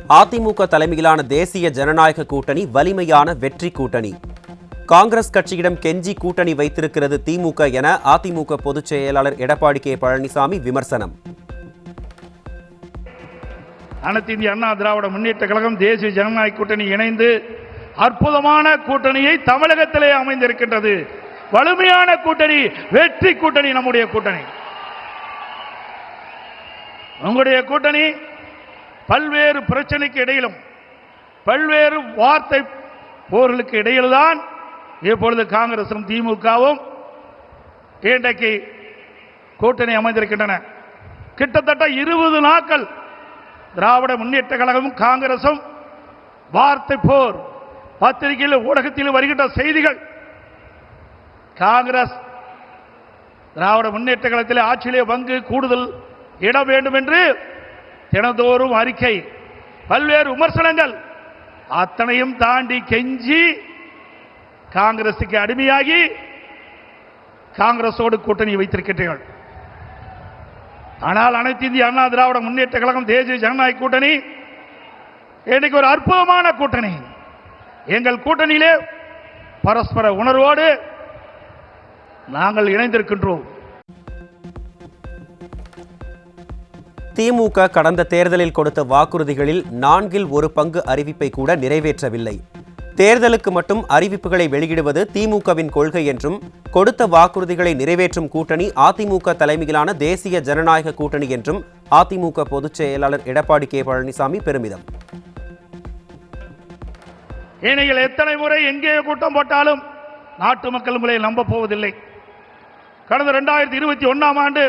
அதிமுக தலைமையிலான தேசிய ஜனநாயக கூட்டணி வலிமையான வெற்றி கூட்டணி. காங்கிரஸ் கட்சியிடம் கெஞ்சி கூட்டணி வைத்திருக்கிறது திமுக என அதிமுக பொதுச் செயலாளர் எடப்பாடி கே பழனிசாமி விமர்சனம். அனைத்து இந்திய அண்ணா திராவிட முன்னேற்ற கழகம் தேசிய ஜனநாயக கூட்டணி இணைந்து அற்புதமான கூட்டணியை தமிழகத்திலே அமைந்திருக்கின்றது. வலிமையான கூட்டணி, வெற்றி கூட்டணி நம்முடைய கூட்டணி. உங்களுடைய கூட்டணி பல்வேறு பிரச்சனைக்கு இடையிலும் பல்வேறு வார்த்தை போர்களுக்கு இடையில்தான் இப்பொழுது காங்கிரசும் திமுகவும் இன்றைக்கு கூட்டணி அமைந்திருக்கின்றன. கிட்டத்தட்ட 20 நாட்கள் திராவிட முன்னேற்ற கழகமும் காங்கிரசும் வார்த்தை போர். பத்திரிகையில் ஊடகத்தில் வருகின்ற செய்திகள், காங்கிரஸ் திராவிட முன்னேற்ற கழகத்தில் ஆட்சியிலே பங்கு கூடுதல் இட வேண்டும் என்று தினந்தோறும் அறிக்கை, பல்வேறு விமர்சனங்கள், அத்தனையும் தாண்டி கெஞ்சி காங்கிரசுக்கு அடிமையாகி காங்கிரசோடு கூட்டணி வைத்திருக்கிறீர்கள். ஆனால் அனைத்து இந்திய அண்ணா திராவிட முன்னேற்ற கழகம் தேசிய ஜனநாயக கூட்டணி இன்னைக்கு ஒரு அற்புதமான கூட்டணி. எங்கள் கூட்டணியிலே பரஸ்பர உணர்வோடு நாங்கள் இணைந்திருக்கின்றோம். திமுக கடந்த தேர்தலில் கொடுத்த வாக்குறுதிகளில் 1/4 அறிவிப்பை கூட நிறைவேற்றவில்லை. தேர்தலுக்கு மட்டும் அறிவிப்புகளை வெளியிடுவது திமுகவின் கொள்கை என்றும், கொடுத்த வாக்குறுதிகளை நிறைவேற்றும் கூட்டணி அதிமுக தலைமையிலான தேசிய ஜனநாயக கூட்டணி என்றும் அதிமுக பொதுச் செயலாளர் எடப்பாடி கே பழனிசாமி பெருமிதம். நீங்கள் எத்தனை முறை எங்கே கூட்டம் போட்டாலும் நாட்டு மக்கள் உங்களை நம்ப போவதில்லை. கடந்த 2021ஆம் ஆண்டு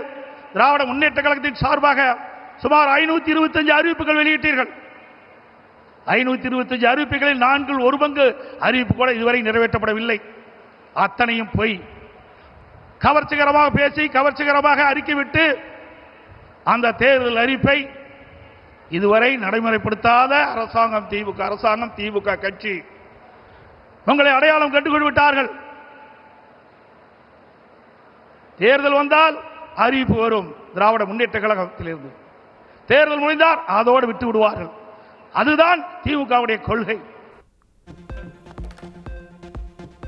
திராவிட முன்னேற்ற கழகத்தின் சார்பாக சுமார் 525 அறிவிப்புகள் வெளியிட்டீர்கள். 525 அறிவிப்புகளில் 1/4 அறிவிப்பு கூட இதுவரை நிறைவேற்றப்படவில்லை. அத்தனையும் பொய். கவர்ச்சிகரமாக பேசி கவர்ச்சிகரமாக அறிக்கை விட்டு அந்த தேர்தல் அறிவிப்பை இதுவரை நடைமுறைப்படுத்தாத அரசாங்கம் திமுக கட்சி. உங்களை அடையாளம் கண்டுகொண்டு விட்டார்கள். தேர்தல் வந்தால் அறிவிப்பு வரும் திராவிட முன்னேற்ற கழகத்திலிருந்து. தேர்தல் முடிந்தால் அதோடு விட்டு விடுவார்கள். அதுதான் திமுகவுடைய கொள்கை.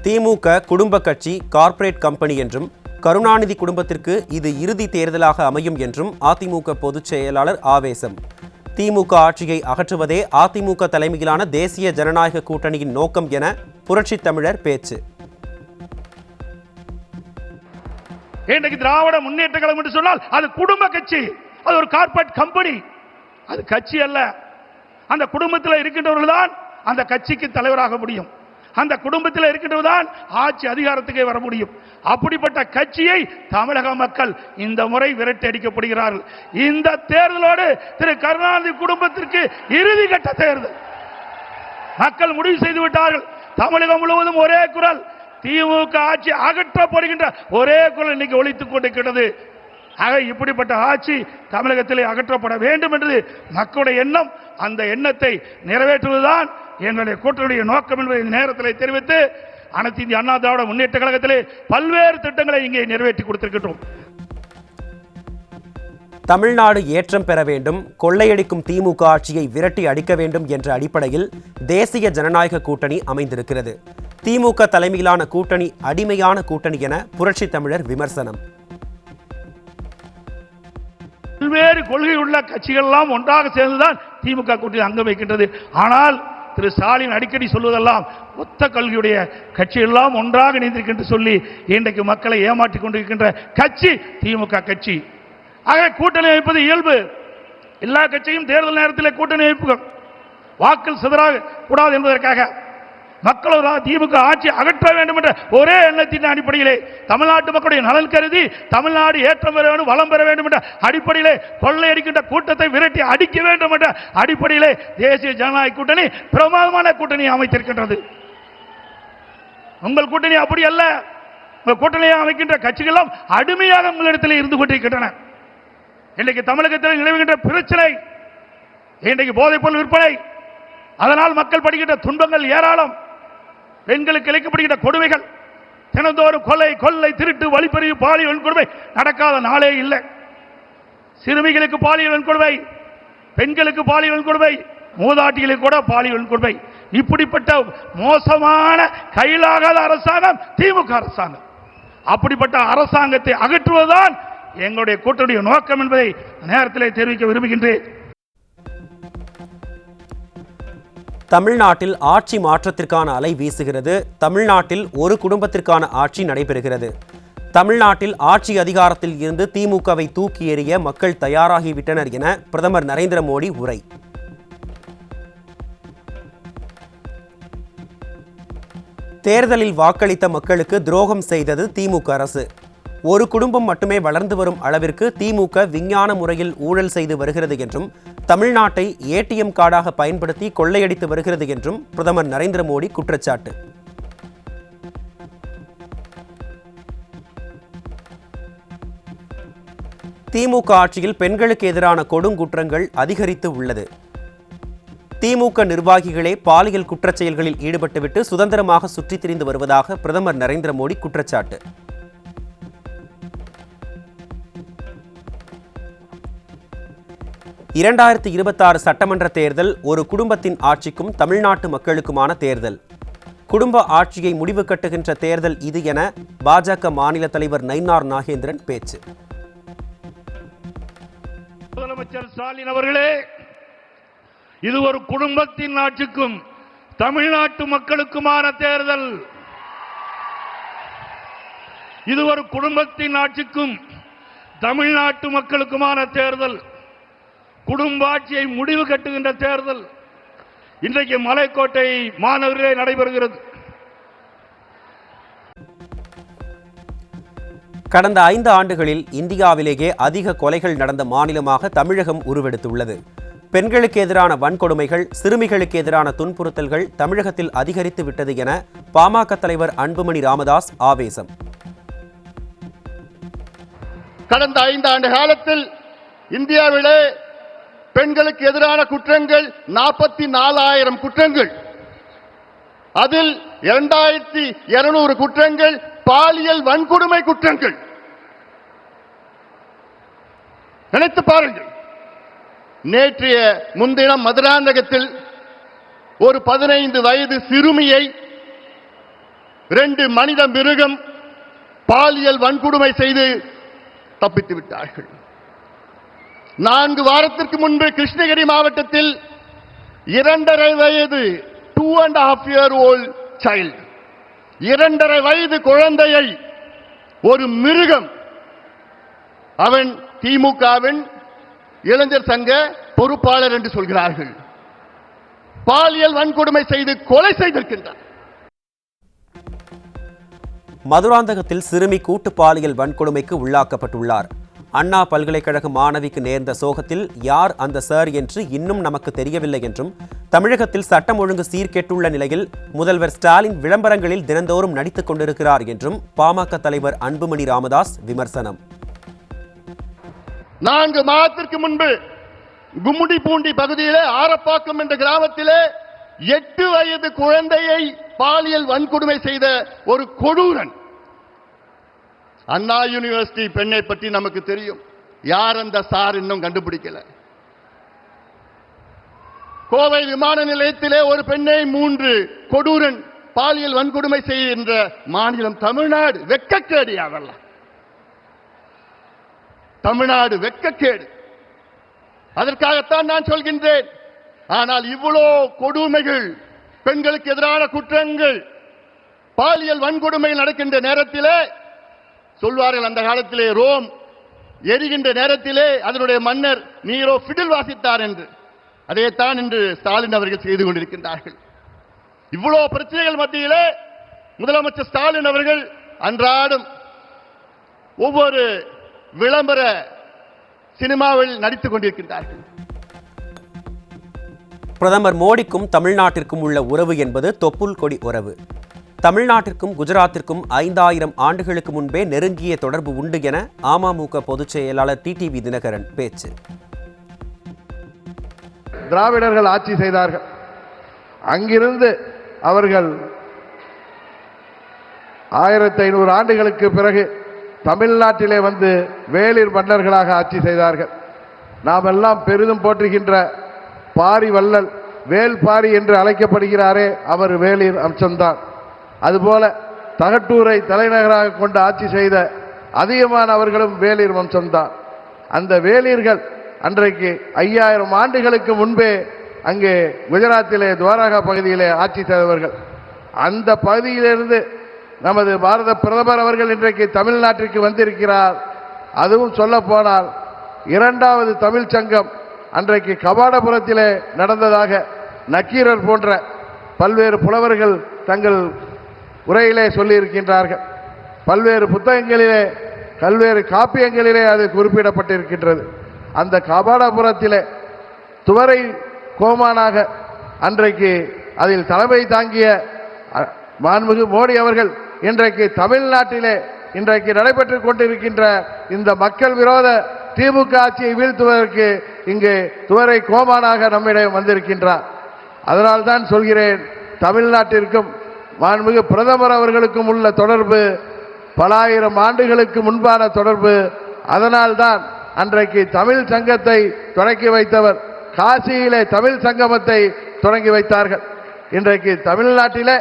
திமுக குடும்ப கட்சி, கார்ப்பரேட் கம்பெனி என்றும், கருணாநிதி குடும்பத்திற்கு இது இறுதி தேர்தலாக அமையும் என்றும் அதிமுக பொதுச் செயலாளர் ஆவேசம். திமுக ஆட்சியை அகற்றுவதே அதிமுக தலைமையிலான தேசிய ஜனநாயக கூட்டணியின் நோக்கம் என புரட்சித் தமிழர் பேச்சு. இன்றைக்கு திராவிட முன்னேற்ற கழகம் என்று சொன்னால் அது குடும்ப கட்சி, அது ஒரு கார்ப்பரேட் கம்பெனி, அது கட்சி அல்ல. அந்த குடும்பத்தில் இருக்கின்றவர்கள் தான் அந்த கட்சிக்கு தலைவராக முடியும். அந்த குடும்பத்தில் இருக்கின்றவர் தான் ஆட்சி அதிகாரத்துக்கே வர முடியும். அப்படிப்பட்ட கட்சியை தமிழக மக்கள் இந்த முறை விரட்டி அடிக்கப்படுகிறார்கள். இந்த தேர்தலோடு திரு கருணாநிதி குடும்பத்திற்கு இறுதி கட்ட தேர்தல் மக்கள் முடிவு செய்து விட்டார்கள். தமிழகம் முழுவதும் ஒரே குரல், திமுக ஆட்சி அகற்றப்படுகின்ற ஒரே குரல் இன்னைக்கு ஒலித்துக் கொண்டிருக்கிறது. ஆக இப்படிப்பட்ட ஆட்சி தமிழகத்திலே அகற்றப்பட வேண்டும் என்று மக்களுடைய எண்ணம். அந்த எண்ணத்தை நிறைவேற்றுவதுதான் எங்களுடைய கூட்டணியுடைய நோக்கம் என்பதை இந்த நேரத்தில் தெரிவித்து, அனைத்து இந்திய அண்ணா திராவிட முன்னேற்ற கழகத்திலே பல்வேறு திட்டங்களை இங்கே நிறைவேற்றி கொடுத்திருக்கின்றோம். தமிழ்நாடு ஏற்றம் பெற வேண்டும், கொள்ளையடிக்கும் திமுக ஆட்சியை விரட்டி அடிக்க வேண்டும் என்ற அடிப்படையில் தேசிய ஜனநாயக கூட்டணி அமைந்திருக்கிறது. திமுக தலைமையிலான கூட்டணி அடிமையான கூட்டணி என புரட்சித் தமிழர் விமர்சனம். பல்வேறு கொள்கை உள்ள கட்சிகள் எல்லாம் ஒன்றாக சேர்ந்துதான் திமுக கூட்டணி அங்கம் வைக்கின்றது. ஆனால் திரு ஸ்டாலின் அடிக்கடி சொல்வதெல்லாம் ஒத்த கொள்கையுடைய கட்சிகள் எல்லாம் ஒன்றாக இணைந்திருக்கின்ற சொல்லி இன்றைக்கு மக்களை ஏமாற்றிக் கொண்டிருக்கின்ற கட்சி திமுக கட்சி. ஆக கூட்டணி அமைப்பது இயல்பு. எல்லா கட்சியும் தேர்தல் நேரத்தில் கூட்டணி அமைப்புகள் வாக்கள் சிதறாக கூடாது என்பதற்காக மக்கள் திமுக ஆட்சி அகற்ற வேண்டும் என்ற ஒரே எண்ணத்தின் அடிப்படையிலே, தமிழ்நாட்டு மக்களுடைய நலன் கருதி தமிழ்நாடு ஏற்றம் பெற வேண்டும், வளம் பெற வேண்டும் என்ற அடிப்படையிலே, கொள்ளையடிக்கின்ற கூட்டத்தை விரட்டி அடிக்க வேண்டும் என்ற அடிப்படையிலே தேசிய ஜனநாயக கூட்டணி பிரமாதமான கூட்டணியை அமைத்திருக்கின்றது. உங்கள் கூட்டணி அப்படி அல்ல. உங்கள் கூட்டணியை அமைக்கின்ற கட்சிகள் எல்லாம் அடிமையாக உங்களிடத்தில் இருந்து கொண்டிருக்கின்றன. இன்றைக்கு தமிழகத்தில் நிலவுகின்ற பிரச்சனை, இன்றைக்கு போதைப் பொருள் விற்பனை, அதனால் மக்கள் படுகின்ற துன்பங்கள் ஏராளம். பெண்களுக்கு இழைக்கப்படுகின்ற கொடுமைகள், தினந்தோறும் கொலை, கொள்ளை, திருட்டு, வழிப்பறிவு, பாலியல் வன்கொடுமை நடக்காத நாளே இல்லை. சிறுமிகளுக்கு பாலியல் வன்கொடுமை, பெண்களுக்கு பாலியல் வன்கொடுமை, மூதாட்டிகளை கூட பாலியல் வன்கொடுமை. இப்படிப்பட்ட மோசமான கையிலாகாத அரசாங்கம் திமுக அரசாங்கம். அப்படிப்பட்ட அரசாங்கத்தை அகற்றுவதுதான் எங்களுடைய கூட்டணிய நோக்கம் என்பதை நேரத்தில் தெரிவிக்க விரும்புகின்றேன். தமிழ்நாட்டில் ஆட்சி மாற்றத்திற்கான அலை வீசுகிறது. தமிழ்நாட்டில் ஒரு குடும்பத்திற்கான ஆட்சி நடைபெறுகிறது. தமிழ்நாட்டில் ஆட்சி அதிகாரத்தில் இருந்து திமுகவை தூக்கி எறிய மக்கள் தயாராகிவிட்டனர் என பிரதமர் நரேந்திர மோடி உரை. தேர்தலில் வாக்களித்த மக்களுக்கு துரோகம் செய்தது திமுக அரசு. ஒரு குடும்பம் மட்டுமே வளர்ந்து வரும் அளவிற்கு திமுக விஞ்ஞான முறையில் ஊழல் செய்து வருகிறது என்றும் தமிழ்நாட்டை ஏடிஎம் கார்டாக பயன்படுத்தி கொள்ளையடித்து வருகிறது என்றும் பிரதமர் நரேந்திர மோடி குற்றச்சாட்டு. திமுக ஆட்சியில் பெண்களுக்கு எதிரான கொடுங்குற்றங்கள் அதிகரித்து உள்ளது. திமுக நிர்வாகிகளே பாலியல் குற்றச்செயல்களில் ஈடுபட்டுவிட்டு சுதந்திரமாக சுற்றித் திரிந்து வருவதாக பிரதமர் நரேந்திர மோடி குற்றச்சாட்டு. இரண்டாயிரத்தி 26 சட்டமன்ற தேர்தல் ஒரு குடும்பத்தின் ஆட்சிக்கும் தமிழ்நாட்டு மக்களுக்குமான தேர்தல். குடும்ப ஆட்சியை முடிவு கட்டுகின்ற தேர்தல் இது என பாஜக மாநில தலைவர் நயினார் நாகேந்திரன் பேச்சு. முதலமைச்சர் ஸ்டாலின் அவர்களே, இது ஒரு குடும்பத்தின் ஆட்சிக்கும் தமிழ்நாட்டு மக்களுக்குமான தேர்தல். இது ஒரு குடும்பத்தின் ஆட்சிக்கும் தமிழ்நாட்டு மக்களுக்குமான தேர்தல். குடும்ப ஆட்சியை முடிவு கட்டுகின்ற தேர்தல் இன்றைக்கு மலைக்கோட்டை மாநகரிலே நடைபெறுகிறது. கடந்த 5 ஆண்டுகளில் இந்தியாவிலேயே அதிக கொலைகள் நடந்த மாநிலமாக தமிழகம் உருவெடுத்துள்ளது. பெண்களுக்கு எதிரான வன்கொடுமைகள், சிறுமிகளுக்கு எதிரான துன்புறுத்தல்கள் தமிழகத்தில் அதிகரித்து விட்டது என பாமக தலைவர் அன்புமணி ராமதாஸ் ஆவேசம். கடந்த 5 ஆண்டு காலத்தில் இந்தியாவிலே பெண்களுக்கு எதிரான குற்றங்கள் 44,000 குற்றங்கள். அதில் 2,200 குற்றங்கள் பாலியல் வன்கொடுமை குற்றங்கள். நினைத்து பாருங்கள். நேற்றைய முன்தினம் மதுராந்தகத்தில் ஒரு 15 வயது சிறுமியை 2 மனித மிருகம் பாலியல் வன்கொடுமை செய்து தப்பித்து விட்டார்கள். 4 வாரத்திற்கு முன்பு கிருஷ்ணகிரி மாவட்டத்தில் 2.5 வயது 2.5 year old child 2.5 வயது குழந்தையை ஒரு மிருகம், அவன் திமுகவின் இளைஞர் சங்க பொறுப்பாளர் என்று சொல்கிறார்கள், பாலியல் வன்கொடுமை செய்து கொலை செய்திருக்கின்றார். மதுராந்தகத்தில் சிறுமி கூட்டு பாலியல் வன்கொடுமைக்கு உள்ளாக்கப்பட்டுள்ளார். அண்ணா பல்கலைக்கழக மாணவிக்கு நேர்ந்த சோகத்தில் யார் அந்த சார் என்று இன்னும் நமக்கு தெரியவில்லை என்றும், தமிழகத்தில் சட்டம் ஒழுங்கு சீர்கெட்டுள்ள நிலையில் முதல்வர் ஸ்டாலின் விளம்பரங்களில் தினந்தோறும் நடித்துக் கொண்டிருக்கிறார் என்றும் பாமக தலைவர் அன்புமணி ராமதாஸ் விமர்சனம். 4 மாதத்திற்கு முன்பு கும்முடிப்பூண்டி பகுதியிலே ஆரப்பாக்கம் என்ற கிராமத்திலே 8 வயது குழந்தையை பாலியல் வன்கொடுமை செய்த ஒரு கொடூரன். அண்ணா யூனிவர்சிட்டி பெண்ணை பற்றி நமக்கு தெரியும். யார் அந்த சார் இன்னும் கண்டுபிடிக்கல. கோவை விமான நிலையத்திலே ஒரு பெண்ணை 3 கொடூரன் பாலியல் வன்கொடுமை செய்கின்ற மாநிலம் தமிழ்நாடு. வெட்கக்கேடு. அதெல்லாம் தமிழ்நாடு வெட்கக்கேடு. அதற்காகத்தான் நான் சொல்கின்றேன். ஆனால் இவ்வளோ கொடுமைகள், பெண்களுக்கு எதிரான குற்றங்கள், பாலியல் வன்கொடுமை நடக்கின்ற நேரத்திலே சொல்வார்கள், அந்த காலத்திலே ரோம் எரிகின்ற நேரத்திலே அதனுடைய மன்னர் நீரோ பிடில் வாசித்தார் என்று. அதைத்தான் இன்று ஸ்டாலின் அவர்கள் செய்து கொண்டிருக்கின்றார்கள். இவ்வளவு பிரச்சனைகள் மத்தியிலே முதலமைச்சர் ஸ்டாலின் அவர்கள் அன்றாடம் ஒவ்வொரு விளம்பர சினிமாவில் நடித்துக் கொண்டிருக்கின்றார்கள். பிரதமர் மோடிக்கும் தமிழ்நாட்டிற்கும் உள்ள உறவு என்பது தொப்புள் கொடி உறவு. தமிழ்நாட்டிற்கும் குஜராத்திற்கும் 5000 ஆண்டுகளுக்கு முன்பே நெருங்கிய தொடர்பு உண்டு என அமமுக பொதுச் செயலாளர் டிடிவி தினகரன் பேச்சு. திராவிடர்கள் ஆட்சி செய்தார்கள். அங்கிருந்து அவர்கள் 1500 ஆண்டுகளுக்கு பிறகு தமிழ்நாட்டிலே வந்து வேளிர் மன்னர்களாக ஆட்சி செய்தார்கள். நாம் எல்லாம் பெரிதும் போற்றுகின்ற பாரி வள்ளல் வேல்பாரி என்று அழைக்கப்படுகிறாரே அவர் வேளிர் அம்சம்தான். அதுபோல தகட்டூரை தலைநகராக கொண்டு ஆட்சி செய்த அதிகமான அவர்களும் வேளிர் வம்சம்தான். அந்த வேளிர்கள் அன்றைக்கு 5000 ஆண்டுகளுக்கு முன்பே அங்கே குஜராத்திலே துவாரகா பகுதியிலே ஆட்சி செய்தவர்கள். அந்த பகுதியிலிருந்து நமது பாரத பிரதமர் அவர்கள் இன்றைக்கு தமிழ்நாட்டிற்கு வந்திருக்கிறார். அதுவும் சொல்ல போனால் 2வது தமிழ் சங்கம் அன்றைக்கு கபாடபுரத்திலே நடந்ததாக நக்கீரர் போன்ற பல்வேறு புலவர்கள் தங்கள் உரையிலே சொல்லியிருக்கின்றார்கள். பல்வேறு புத்தகங்களிலே பல்வேறு காப்பியங்களிலே அது குறிப்பிடப்பட்டிருக்கின்றது. அந்த கபாடபுரத்திலே துவரை கோமானாக அன்றைக்கு அதில் தலைமை தாங்கிய மாண்புமிகு மோடி அவர்கள் இன்றைக்கு தமிழ்நாட்டிலே இன்றைக்கு நடைபெற்றுக் கொண்டிருக்கின்ற இந்த மக்கள் விரோத திமுக ஆட்சியை வீழ்த்துவதற்கு இங்கு துவரை கோமானாக நம்மிடம் வந்திருக்கின்றார். அதனால்தான் சொல்கிறேன், தமிழ்நாட்டிற்கும் மாண்புமிகு பிரதமர் அவர்களுக்கும் உள்ள தொடர்பு பல ஆயிரம் ஆண்டுகளுக்கு முன்பான தொடர்பு. அதனால்தான் அன்றைக்கு தமிழ் சங்கத்தை தொடங்கி வைத்தவர் காசியிலே தமிழ் சங்கமத்தை தொடங்கி வைத்தார்கள். இன்றைக்கு தமிழ்நாட்டிலே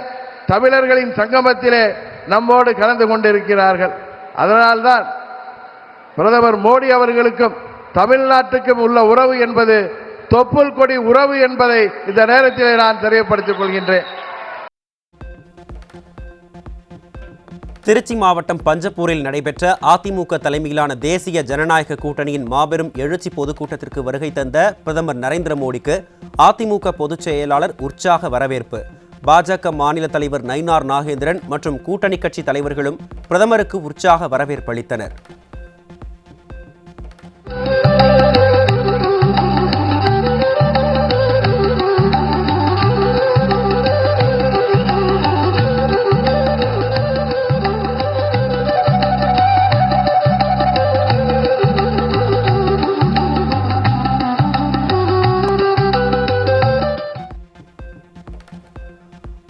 தமிழர்களின் சங்கமத்திலே நம்மோடு கலந்து கொண்டிருக்கிறார்கள். அதனால்தான் பிரதமர் மோடி அவர்களுக்கும் தமிழ்நாட்டுக்கும் உள்ள உறவு என்பது தொப்புள் கொடி உறவு என்பதை இந்த நேரத்திலே நான் தெரியப்படுத்திக் கொள்கின்றேன். திருச்சி மாவட்டம் பஞ்சப்பூரில் நடைபெற்ற அதிமுக தலைமையிலான தேசிய ஜனநாயக கூட்டணியின் மாபெரும் எழுச்சி பொதுக்கூட்டத்திற்கு வருகை தந்த பிரதமர் நரேந்திர மோடிக்கு அதிமுக பொதுச் செயலாளர் உற்சாக வரவேற்பு. பாஜக மாநில தலைவர் நயினார் நாகேந்திரன் மற்றும் கூட்டணி கட்சி தலைவர்களும் பிரதமருக்கு உற்சாக வரவேற்பு அளித்தனர்.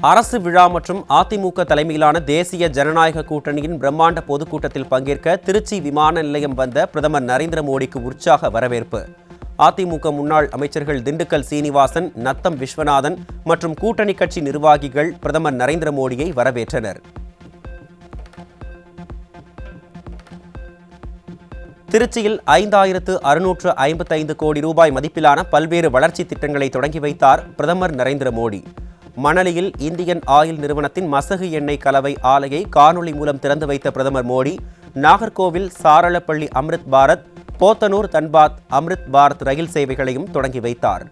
அரசு விழா மற்றும் அதிமுக தலைமையிலான தேசிய ஜனநாயக கூட்டணியின் பிரம்மாண்ட பொதுக்கூட்டத்தில் பங்கேற்க திருச்சி விமான நிலையம் வந்த பிரதமர் நரேந்திர மோடிக்கு உற்சாக வரவேற்பு. அதிமுக முன்னாள் அமைச்சர்கள் திண்டுக்கல் சீனிவாசன், நத்தம் விஸ்வநாதன் மற்றும் கூட்டணி கட்சி நிர்வாகிகள் பிரதமர் நரேந்திர மோடியை வரவேற்றனர். திருச்சியில் 5655 கோடி ரூபாய் மதிப்பிலான பல்வேறு வளர்ச்சி திட்டங்களை தொடங்கி வைத்தார் பிரதமர் நரேந்திர மோடி. மணலியில் இந்தியன் ஆயில் நிறுவனத்தின் மசகு எண்ணெய் கலவை ஆலையை காணொலி மூலம் திறந்து வைத்த பிரதமர் மோடி நாகர்கோவில் சாரளப்பள்ளி அம்ரித் பாரத், போத்தனூர் தன்பாத் அம்ரித் பாரத் ரயில் சேவைகளையும் தொடங்கி வைத்தார்.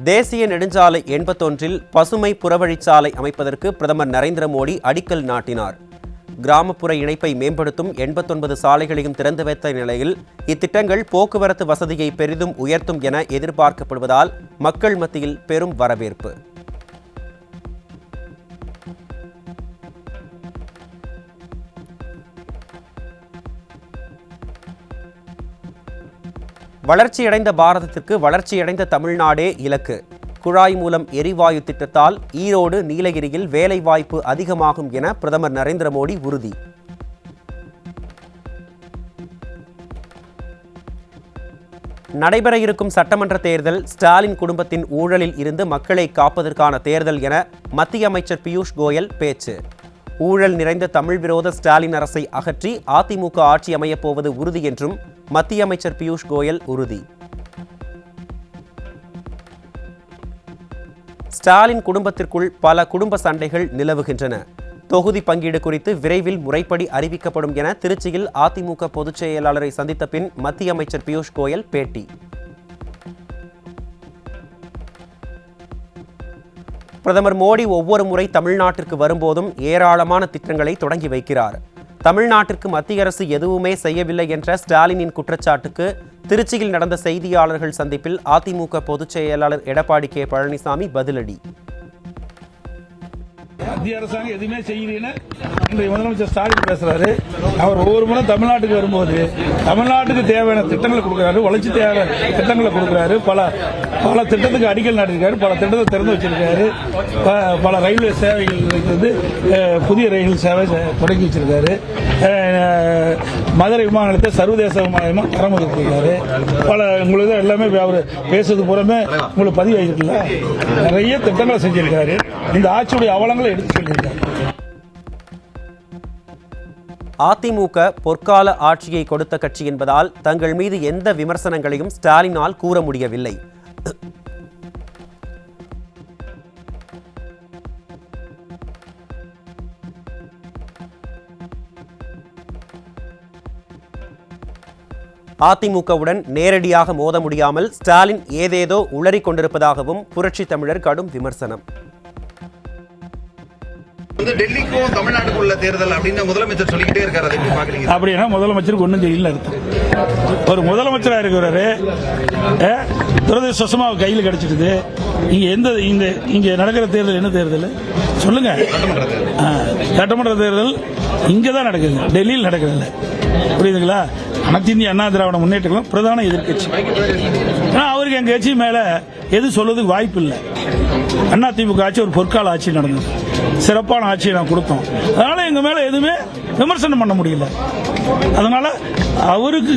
தேசிய நெடுஞ்சாலை 81 பசுமை புறவழிச்சாலை அமைப்பதற்கு பிரதமர் நரேந்திர மோடி அடிக்கல் நாட்டினார். கிராமப்புற இணைப்பை மேம்படுத்தும் 89 சாலைகளையும் திறந்து வைத்த நிலையில் இத்திட்டங்கள் போக்குவரத்து வசதியை பெரிதும் உயர்த்தும் என எதிர்பார்க்கப்படுவதால் மக்கள் மத்தியில் பெரும் வரவேற்பு. வளர்ச்சியடைந்த பாரதத்திற்கு வளர்ச்சியடைந்த தமிழ்நாடே இலக்கு. குழாய் மூலம் எரிவாயு திட்டத்தால் ஈரோடு, நீலகிரியில் வேலைவாய்ப்பு அதிகமாகும் என பிரதமர் நரேந்திர மோடி உறுதி. நடைபெற இருக்கும் சட்டமன்ற தேர்தல் ஸ்டாலின் குடும்பத்தின் ஊழலில் இருந்து மக்களை காப்பதற்கான தேர்தல் என மத்திய அமைச்சர் பியூஷ் கோயல் பேச்சு. ஊழல் நிறைந்த தமிழ் விரோத ஸ்டாலின் அரசை அகற்றி அதிமுக ஆட்சி அமையப் போவது உறுதி என்றும் மத்திய அமைச்சர் பியூஷ் கோயல் உறுதி. ஸ்டாலின் குடும்பத்திற்குள் பல குடும்ப சண்டைகள் நிலவுகின்றன. தொகுதி பங்கீடு குறித்து விரைவில் முறைப்படி அறிவிக்கப்படும் என திருச்சியில் அதிமுக பொதுச் செயலாளரை சந்தித்த பின் மத்திய அமைச்சர் பியூஷ் கோயல் பேட்டி. பிரதமர் மோடி ஒவ்வொரு முறை தமிழ்நாட்டிற்கு வரும்போதும் ஏராளமான திட்டங்களை தொடங்கி வைக்கிறார். தமிழ்நாட்டிற்கு மத்திய அரசு எதுவுமே செய்யவில்லை என்ற ஸ்டாலினின் குற்றச்சாட்டுக்கு திருச்சியில் நடந்த செய்தியாளர்கள் சந்திப்பில் அதிமுக பொதுச் செயலாளர் எடப்பாடி கே. பழனிசாமி பதிலடி. மத்திய அரசாங்கம் எதுவுமே செய்யலன்னு இன்றைய முதலமைச்சர் ஸ்டாலின் பேசுறாரு. அவர் ஒவ்வொரு முறை தமிழ்நாட்டுக்கு வரும்போது தமிழ்நாட்டுக்கு தேவையான திட்டங்களை கொடுக்கிறாரு, வளர்ச்சி தேவை திட்டங்களை கொடுக்கிறாரு, பல திட்டத்துக்கு அடிக்கல் நாட்டிருக்காரு, பல திட்டத்தை திறந்து வச்சிருக்காரு, பல ரயில்வே சேவைகள் வந்து புதிய ரயில் சேவை தொடங்கி வச்சிருக்காரு, மதுரை விமான நிலையத்தை சர்வதேச விமானமா தரம் ஒதுக்கிருக்காரு. பல உங்களுக்கு எல்லாமே அவர் பேசுறது பூரமே உங்களுக்கு பதிவு ஆகிருக்குல்ல, நிறைய திட்டங்களை செஞ்சிருக்காரு. இந்த ஆட்சியுடைய அவலங்களை எடுத்து சொல்லியிருக்காரு. அதிமுக பொற்கால ஆட்சியை கொடுத்த கட்சி என்பதால் தங்கள் மீது எந்த விமர்சனங்களையும் ஸ்டாலினால் கூற முடியவில்லை. அதிமுகவுடன் நேரடியாக மோத முடியாமல் ஸ்டாலின் ஏதேதோ உளறிக் கொண்டிருப்பதாகவும் புரட்சி தமிழர் கடும் விமர்சனம். டெல்லிக்கும் தமிழ்நாட்டுக்கும் உள்ள தேர்தல் அப்படின்னு முதலமைச்சர் சொல்லிக்கிட்டே இருக்காரு. அப்படின்னா முதலமைச்சருக்கு ஒன்றும் தெரியல. ஒரு முதலமைச்சராக இருக்கிறாரு, துரதிருஷ்டமா கையில் கிடைச்சிடுது. இங்க நடக்கிற தேர்தல் என்ன தேர்தல் சொல்லுங்க? சட்டமன்ற தேர்தல் இங்கதான் நடக்குது, டெல்லியில் நடக்கிறது. புரியுதுங்களா? அனைத்து இந்திய அண்ணா திராவிட முன்னேற்றம் பிரதான எதிர்கட்சி. அவருக்கு எங்க கட்சி மேல எது சொல்றதுக்கு வாய்ப்பு இல்லை. அண்ணா திமுக ஆட்சி ஒரு பொற்கால ஆட்சி நடந்தது, சிறப்பான ஆட்சியை நான் கொடுத்தோம். அதனால எங்க மேல எதுவுமே விமர்சனம் பண்ண முடியல. அதனால அவருக்கு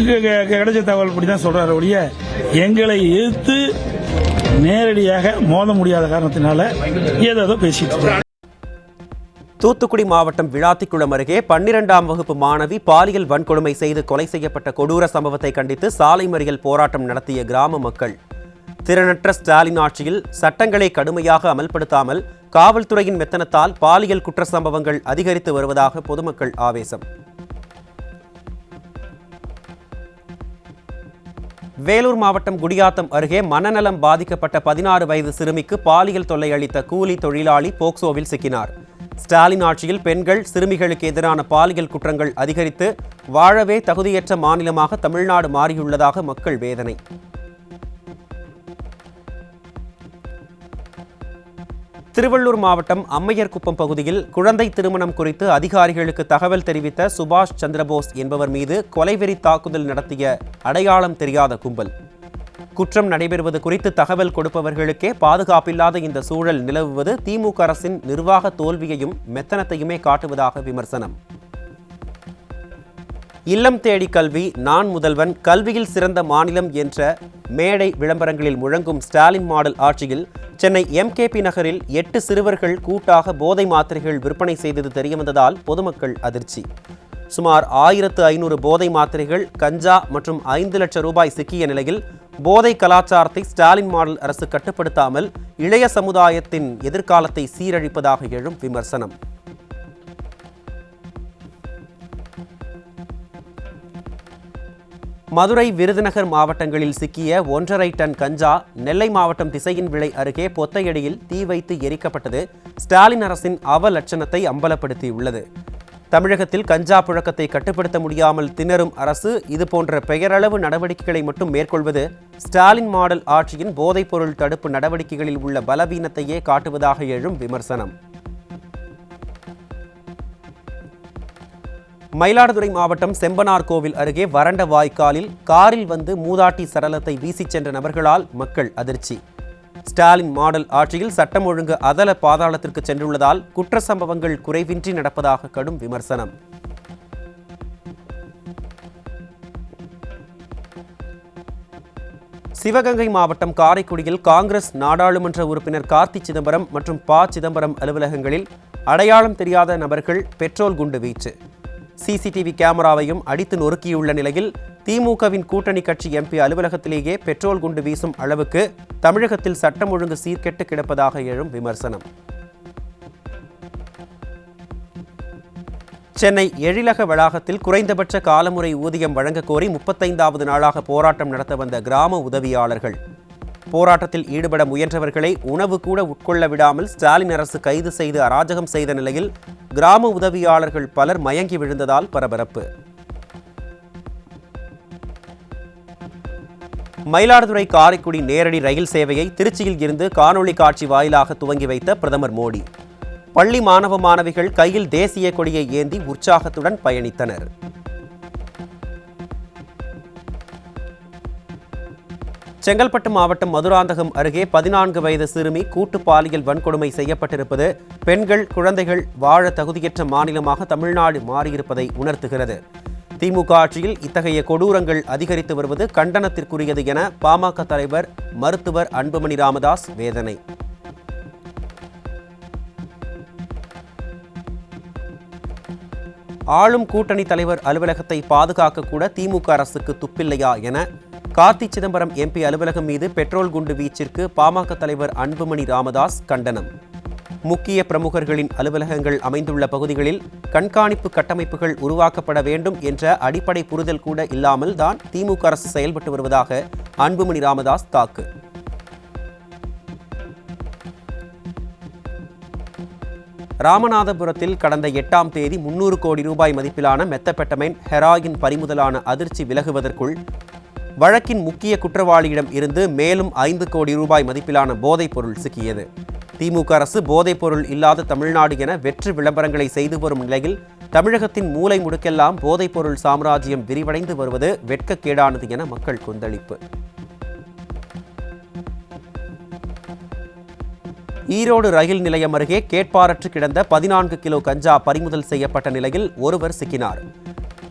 கிடைச்ச தகவல் இப்படிதான் சொல்றாரு ஒழிய எங்களை எதிர்த்து நேரடியாக மோத முடியாத காரணத்தினால ஏதோ பேசிட்டு. தூத்துக்குடி மாவட்டம் விளாத்திக்குளம் அருகே 12ஆம் வகுப்பு மாணவி பாலியல் வன்கொடுமை செய்து கொலை செய்யப்பட்ட கொடூர சம்பவத்தை கண்டித்து சாலை மறியல் போராட்டம் நடத்திய கிராம மக்கள். திறனற்ற ஸ்டாலின் ஆட்சியில் சட்டங்களை கடுமையாக அமல்படுத்தாமல் காவல்துறையின் மெத்தனத்தால் பாலியல் குற்ற சம்பவங்கள் அதிகரித்து வருவதாக பொதுமக்கள் ஆவேசம். வேலூர் மாவட்டம் குடியாத்தம் அருகே மனநலம் பாதிக்கப்பட்ட 16 வயது சிறுமிக்கு பாலியல் தொல்லை அளித்த கூலி தொழிலாளி போக்சோவில் சிக்கினார். ஸ்டாலின் ஆட்சியில் பெண்கள் சிறுமிகளுக்கு எதிரான பாலியல் குற்றங்கள் அதிகரித்து வாழவே தகுதியற்ற மாநிலமாக தமிழ்நாடு மாறியுள்ளதாக மக்கள் வேதனை. திருவள்ளூர் மாவட்டம் அம்மையர்குப்பம் பகுதியில் குழந்தை திருமணம் குறித்து அதிகாரிகளுக்கு தகவல் தெரிவித்த சுபாஷ் சந்திரபோஸ் என்பவர் மீது கொலைவெறி தாக்குதல் நடத்திய அடையாளம் தெரியாத கும்பல். குற்றம் நடைபெறுவது குறித்து தகவல் கொடுப்பவர்களுக்கே பாதுகாப்பில்லாத இந்த சூழல் நிலவுவது திமுக அரசின் நிர்வாக தோல்வியையும் மெத்தனத்தையுமே காட்டுவதாக விமர்சனம். இல்லம் தேடி கல்வி, நான் முதல்வன், கல்வியில் சிறந்த மாநிலம் என்ற மேடை விளம்பரங்களில் முழங்கும் ஸ்டாலின் மாடல் ஆட்சியில் சென்னை எம்கேபி நகரில் 8 சிறுவர்கள் கூட்டாக போதை மாத்திரைகள் விற்பனை செய்தது தெரியவந்ததால் பொதுமக்கள் அதிர்ச்சி. சுமார் 1500 போதை மாத்திரைகள், கஞ்சா மற்றும் 5 லட்சம் ரூபாய் சிக்கிய நிலையில் போதை கலாச்சாரத்தை ஸ்டாலின் மாடல் அரசு கட்டுப்படுத்தாமல் இளைய சமுதாயத்தின் எதிர்காலத்தை சீரழிப்பதாக எழும் விமர்சனம். மதுரை, விருதுநகர் மாவட்டங்களில் சிக்கிய 1.5 டன் கஞ்சா நெல்லை மாவட்டம் திசையின் விளை அருகே பொத்தையடியில் தீ வைத்து எரிக்கப்பட்டது ஸ்டாலின் அரசின் அவலட்சணத்தை அம்பலப்படுத்தியுள்ளது. தமிழகத்தில் கஞ்சா புழக்கத்தை கட்டுப்படுத்த முடியாமல் திணறும் அரசு இதுபோன்ற பெயரளவு நடவடிக்கைகளை மட்டும் மேற்கொள்வது ஸ்டாலின் மாடல் ஆட்சியின் போதைப்பொருள் தடுப்பு நடவடிக்கைகளில் உள்ள பலவீனத்தையே காட்டுவதாக எழும் விமர்சனம். மயிலாடுதுறை மாவட்டம் செம்பனார் கோவில் அருகே வறண்ட வாய்க்காலில் காரில் வந்து மூதாட்டி சடலத்தை வீசிச் சென்ற நபர்களால் மக்கள் அதிர்ச்சி. ஸ்டாலின் மாடல் ஆட்சியில் சட்டம் ஒழுங்கு அதல பாதாளத்திற்கு சென்றுள்ளதால் குற்ற சம்பவங்கள் குறைவின்றி நடப்பதாக கடும் விமர்சனம். சிவகங்கை மாவட்டம் காரைக்குடியில் காங்கிரஸ் நாடாளுமன்ற உறுப்பினர் கார்த்தி சிதம்பரம் மற்றும் ப. சிதம்பரம் அலுவலகங்களில் அடையாளம் தெரியாத நபர்கள் பெட்ரோல் குண்டு வீச்சு. சிசிடிவி கேமராவையும் அடித்து நொறுக்கியுள்ள நிலையில் திமுகவின் கூட்டணி கட்சி எம்பி அலுவலகத்திலேயே பெட்ரோல் குண்டு வீசும் அளவுக்கு தமிழகத்தில் சட்டம் ஒழுங்கு சீர்கெட்டு கிடப்பதாக எழும் விமர்சனம். சென்னை எழிலக வளாகத்தில் குறைந்தபட்ச காலமுறை ஊதியம் வழங்க கோரி 35வது நாளாக போராட்டம் நடத்த வந்த கிராம உதவியாளர்கள். போராட்டத்தில் ஈடுபட முயன்றவர்களை உணவு கூட உட்கொள்ள விடாமல் ஸ்டாலின் அரசு கைது செய்து அராஜகம் செய்த நிலையில் கிராம உதவியாளர்கள் பலர் மயங்கி விழுந்ததால் பரபரப்பு. மயிலாடுதுறை காரைக்குடி நேரடி ரயில் சேவையை திருச்சியில் இருந்து காணொலி காட்சி வாயிலாக துவங்கி வைத்த பிரதமர் மோடி. பள்ளி மாணவ மாணவிகள் கையில் தேசிய கொடியை ஏந்தி உற்சாகத்துடன் பயணித்தனர். செங்கல்பட்டு மாவட்டம் மதுராந்தகம் அருகே 14 வயது சிறுமி கூட்டு பாலியல் வன்கொடுமை செய்யப்பட்டிருப்பது பெண்கள், குழந்தைகள் வாழ தகுதியற்ற மாநிலமாக தமிழ்நாடு மாறியிருப்பதை உணர்த்துகிறது. திமுக ஆட்சியில் இத்தகைய கொடூரங்கள் அதிகரித்து வருவது கண்டனத்திற்குரியது என பாமக தலைவர் மருத்துவர் அன்புமணி ராமதாஸ் வேதனை. ஆளும் கூட்டணி தலைவர் அலுவலகத்தை பாதுகாக்க கூட திமுக அரசுக்கு துப்பில்லையா என கார்த்தி சிதம்பரம் எம்பி அலுவலகம் மீது பெட்ரோல் குண்டு வீச்சிற்கு பாமக தலைவர் அன்புமணி ராமதாஸ் கண்டனம். முக்கிய பிரமுகர்களின் அலுவலகங்கள் அமைந்துள்ள பகுதிகளில் கண்காணிப்பு கட்டமைப்புகள் உருவாக்கப்பட வேண்டும் என்ற அடிப்படை புரிதல் கூட இல்லாமல் தான் திமுக அரசு செயல்பட்டு வருவதாக அன்புமணி ராமதாஸ் தாக்கு. ராமநாதபுரத்தில் கடந்த 8ஆம் தேதி 300 கோடி ரூபாய் மதிப்பிலான மெத்தபெட்டமைன், ஹெராயின் பறிமுதலான அதிர்ச்சி விலகுவதற்குள் வழக்கின் முக்கிய குற்றவாளியிடம் இருந்து மேலும் 5 கோடி ரூபாய் மதிப்பிலான போதைப் பொருள் சிக்கியது. திமுக அரசு போதைப் பொருள் இல்லாத தமிழ்நாடு என வெற்று விளம்பரங்களை செய்து வரும் நிலையில் தமிழகத்தின் மூலை முடுக்கெல்லாம் போதைப் பொருள் சாம்ராஜ்யம் விரிவடைந்து வருவது வெட்கக்கேடானது என மக்கள் கொந்தளிப்பு. ஈரோடு ரயில் நிலையம் அருகே கேட்பாரற்று கிடந்த 14 கிலோ கஞ்சா பறிமுதல் செய்யப்பட்ட நிலையில் ஒருவர் சிக்கினார்.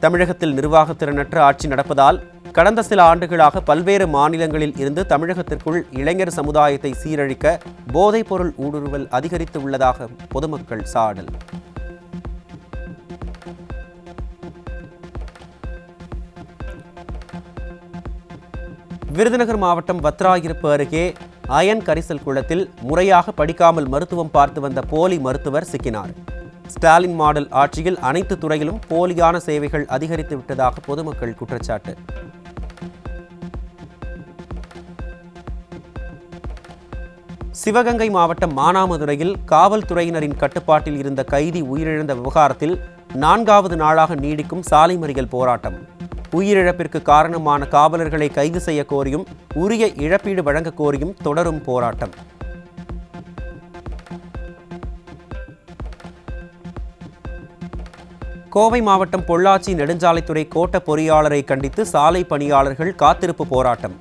தமிழகத்தில் நிர்வாகத்திறனற்ற ஆட்சி நடப்பதால் கடந்த சில ஆண்டுகளாக பல்வேறு மாநிலங்களில் இருந்து தமிழகத்திற்குள் இளைஞர் சமுதாயத்தை சீரழிக்க போதைப் பொருள் ஊடுருவல் அதிகரித்து உள்ளதாக பொதுமக்கள் சாடல். விருதுநகர் மாவட்டம் வத்ராயிருப்பு அருகே அயன் கரிசல் குளத்தில் முறையாக படிக்காமல் மருத்துவம் பார்த்து வந்த போலி மருத்துவர் சிக்கினார். ஸ்டாலின் மாடல் ஆட்சியில் அனைத்து துறையிலும் போலியான சேவைகள் அதிகரித்து விட்டதாக பொதுமக்கள் குற்றச்சாட்டு. சிவகங்கை மாவட்டம் மானாமதுரையில் காவல்துறையினரின் கட்டுப்பாட்டில் இருந்த கைதி உயிரிழந்த விவகாரத்தில் 4வது நாளாக நீடிக்கும் சாலை மறியல் போராட்டம். உயிரிழப்பிற்கு காரணமான காவலர்களை கைது செய்ய கோரியும் உரிய இழப்பீடு வழங்க கோரியும் தொடரும் போராட்டம். கோவை மாவட்டம் பொள்ளாச்சி நெடுஞ்சாலைத்துறை கோட்ட பொறியாளரை கண்டித்து சாலை பணியாளர்கள் காத்திருப்பு போராட்டம்.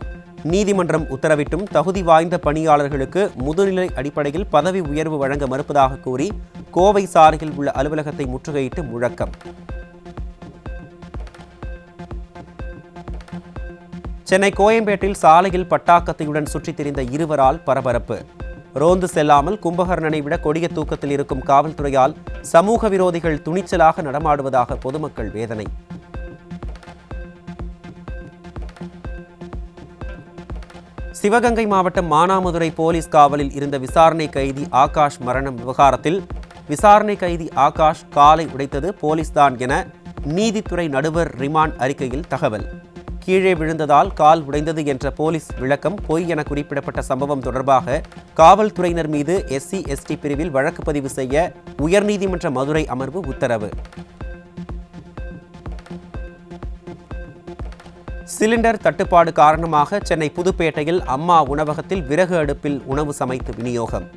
நீதிமன்றம் உத்தரவிட்டும் தகுதி வாய்ந்த பணியாளர்களுக்கு முதுநிலை அடிப்படையில் பதவி உயர்வு வழங்க மறுப்பதாக கூறி கோவை சாலையில் உள்ள அலுவலகத்தை முற்றுகையிட்டு முழக்கம். சென்னை கோயம்பேட்டில் சாலையில் பட்டாக்கத்தையுடன் சுற்றித் திரிந்த இருவரால் பரபரப்பு. ரோந்து செல்லாமல் கும்பகர்ணனை விட கொடிய தூக்கத்தில் இருக்கும் காவல்துறையால் சமூக விரோதிகள் துணிச்சலாக நடமாடுவதாக பொதுமக்கள் வேதனை. சிவகங்கை மாவட்டம் மானாமதுரை போலீஸ் காவலில் இருந்த விசாரணை கைதி ஆகாஷ் மரணம் விவகாரத்தில் விசாரணை கைதி ஆகாஷ் காலை உடைத்தது போலீஸ்தான் என நீதித்துறை நடுவர் ரிமாண்ட் அறிக்கையில் தகவல். கீழே விழுந்ததால் கால் உடைந்தது என்ற போலீஸ் விளக்கம் பொய் என குறிப்பிடப்பட்ட சம்பவம் தொடர்பாக காவல்துறையினர் மீது SC/ST பிரிவில் வழக்கு பதிவு செய்ய உயர்நீதிமன்ற மதுரை அமர்வு உத்தரவு. சிலிண்டர் தட்டுப்பாடு காரணமாக சென்னை புதுப்பேட்டையில் அம்மா உணவகத்தில் விறகு அடுப்பில் உணவு சமைத்து விநியோகம்.